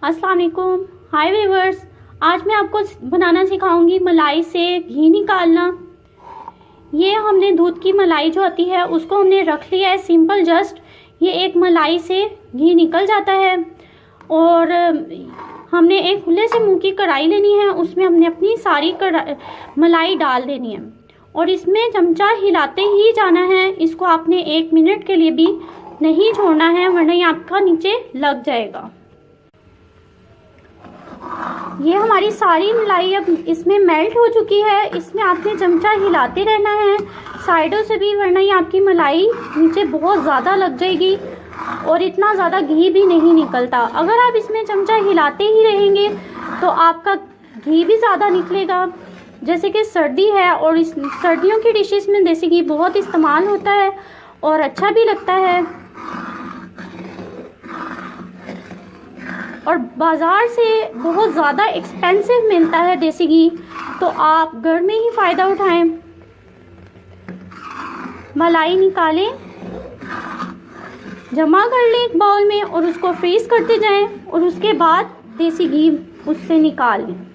अस्सलाम वालेकुम। हाय व्यूअर्स, आज मैं आपको बनाना सिखाऊंगी मलाई से घी निकालना। ये हमने दूध की मलाई जो आती है उसको हमने रख लिया है सिंपल, जस्ट ये एक मलाई से घी निकल जाता है। और हमने एक खुले से मुंह की कढ़ाई लेनी है, उसमें हमने अपनी सारी मलाई डाल देनी है और इसमें चमचा हिलाते ही जाना है। इसको आपने 1 मिनट के लिए भी नहीं छोड़ना है, वरना ये आपका नीचे लग जाएगा। ये हमारी सारी मलाई अब इसमें मेल्ट हो चुकी है। इसमें आपने चमचा हिलाते रहना है साइडों से भी, वरना ये आपकी मलाई नीचे बहुत ज़्यादा लग जाएगी और इतना ज़्यादा घी भी नहीं निकलता। अगर आप इसमें चमचा हिलाते ही रहेंगे तो आपका घी भी ज़्यादा निकलेगा। जैसे कि सर्दी है और इस सर्दियों की डिशेस में देसी घी बहुत इस्तेमाल होता है और अच्छा भी लगता है। और बाज़ार से बहुत ज़्यादा एक्सपेंसिव मिलता है देसी घी, तो आप घर में ही फ़ायदा उठाएं। मलाई निकालें, जमा कर लें एक बाउल में और उसको फ्रीज़ करते जाएं और उसके बाद देसी घी उससे निकाल लें।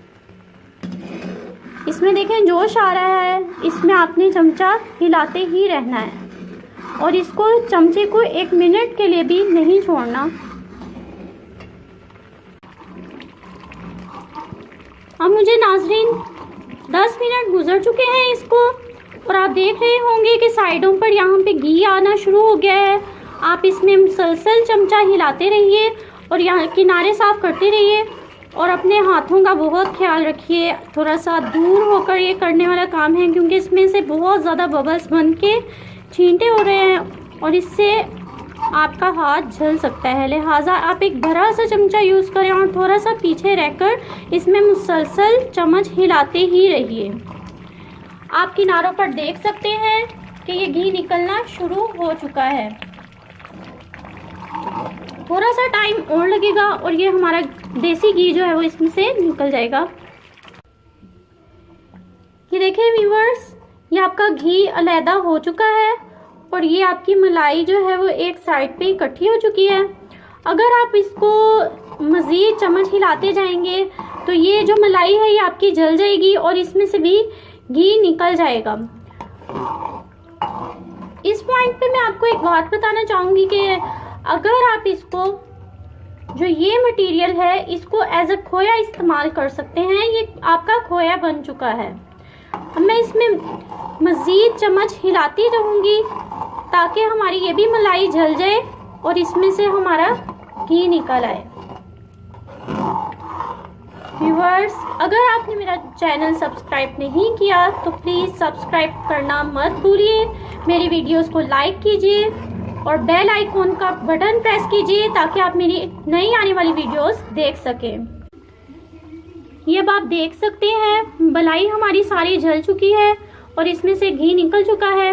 इसमें देखें जोश आ रहा है, इसमें आपने चमचा हिलाते ही रहना है और इसको चमचे को 1 मिनट के लिए भी नहीं छोड़ना। अब मुझे नाज़रीन 10 मिनट गुजर चुके हैं इसको, और आप देख रहे होंगे कि साइडों पर यहाँ पे घी आना शुरू हो गया है। आप इसमें मुसलसल चमचा हिलाते रहिए और यहाँ किनारे साफ करते रहिए और अपने हाथों का बहुत ख्याल रखिए। थोड़ा सा दूर होकर ये करने वाला काम है, क्योंकि इसमें से बहुत ज़्यादा बबल्स बन के छींटे हो रहे हैं और इससे आपका हाथ जल सकता है। लिहाजा आप एक बड़ा सा चमचा यूज़ करें और थोड़ा सा पीछे रहकर इसमें मुसलसल चम्मच हिलाते ही रहिए। आप किनारों पर देख सकते हैं कि ये घी निकलना शुरू हो चुका है। थोड़ा सा टाइम और लगेगा और ये हमारा देसी घी जो है वो इसमें से निकल जाएगा। ये देखिए व्यूअर्स, ये आपका घी अलहदा हो चुका है और ये आपकी मलाई जो है वो एक साइड पे इकट्ठी हो चुकी है। अगर आप इसको मज़ीद चम्मच हिलाते जाएंगे तो ये जो मलाई है ये आपकी जल जाएगी और इसमें से भी घी निकल जाएगा। इस पॉइंट पे मैं आपको एक बात बताना चाहूँगी कि अगर आप इसको जो ये मटेरियल है इसको एज अ खोया इस्तेमाल कर सकते हैं। ये आपका खोया बन चुका है। अब मैं इसमें मज़ीद चम्मच हिलाती रहूँगी ताकि हमारी ये भी मलाई जल जाए और इसमें से हमारा घी निकल आए। व्यूअर्स, अगर आपने मेरा चैनल सब्सक्राइब नहीं किया तो प्लीज़ सब्सक्राइब करना मत भूलिए। मेरी वीडियोस को लाइक कीजिए और बेल आइकॉन का बटन प्रेस कीजिए ताकि आप मेरी नई आने वाली वीडियोस देख सकें। ये अब आप देख सकते हैं मलाई हमारी सारी जल चुकी है और इसमें से घी निकल चुका है।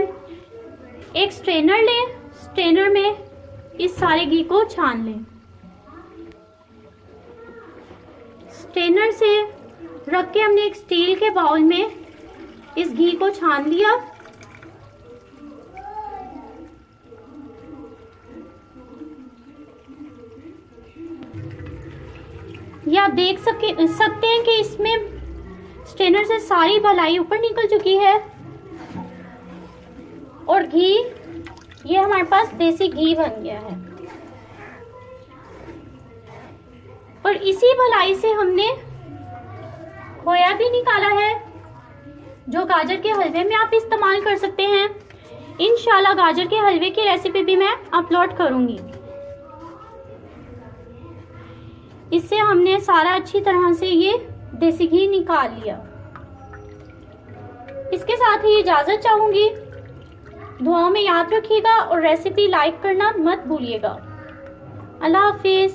एक स्ट्रेनर लें, स्ट्रेनर में इस सारे घी को छान लें। स्ट्रेनर से रख के हमने एक स्टील के बाउल में इस घी को छान लिया। ये आप देख सकते हैं कि इसमें स्ट्रेनर से सारी मलाई ऊपर निकल चुकी है और घी ये हमारे पास देसी घी बन गया है। और इसी मलाई से हमने खोया भी निकाला है जो गाजर के हलवे में आप इस्तेमाल कर सकते हैं। इंशाल्लाह गाजर के हलवे की रेसिपी भी मैं अपलोड करूंगी। इससे हमने सारा अच्छी तरह से ये देसी घी निकाल लिया। इसके साथ ही इजाज़त चाहूँगी। दुआओं में याद रखिएगा और रेसिपी लाइक करना मत भूलिएगा। अल्लाह हाफिज़।